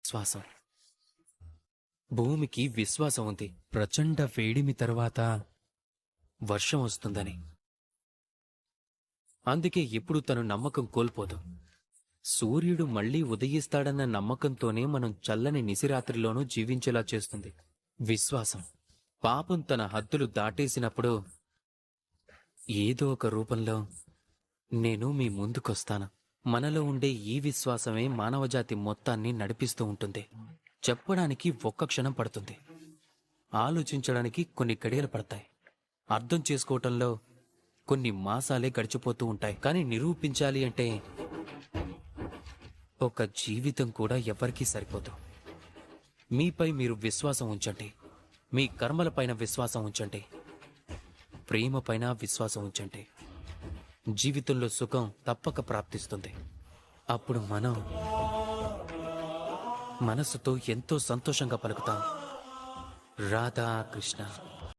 విశ్వాసం. భూమికి విశ్వాసం ఉంది ప్రచండ వేడిమి తరువాత వర్షం వస్తుందని. అందుకే ఎప్పుడు తను నమ్మకం కోల్పోదు. సూర్యుడు మళ్లీ ఉదయిస్తాడన్న నమ్మకంతోనే మనం చల్లని నిశిరాత్రిలోనూ జీవించేలా చేస్తుంది విశ్వాసం. పాపం తన హద్దులు దాటేసినప్పుడు ఏదో ఒక రూపంలో నేను మీ ముందుకొస్తాను. మనలో ఉండే ఈ విశ్వాసమే మానవజాతి మొత్తాన్ని నడిపిస్తూ ఉంటుంది. చెప్పడానికి ఒక్క క్షణం పడుతుంది, ఆలోచించడానికి కొన్ని గడియలు పడతాయి, అర్థం చేసుకోవటంలో కొన్ని మాసాలే గడిచిపోతూ ఉంటాయి. కానీ నిరూపించాలి అంటే ఒక జీవితం కూడా ఎవరికీ సరిపోదు. మీపై మీరు విశ్వాసం ఉంచండి, మీ కర్మలపైన విశ్వాసం ఉంచండి, ప్రేమపైన విశ్వాసం ఉంచండి. జీవితంలో సుఖం తప్పక ప్రాప్తిస్తుంది. అప్పుడు మనం మనసుతో ఎంతో సంతోషంగా పలుకుతాం, రాధా కృష్ణ.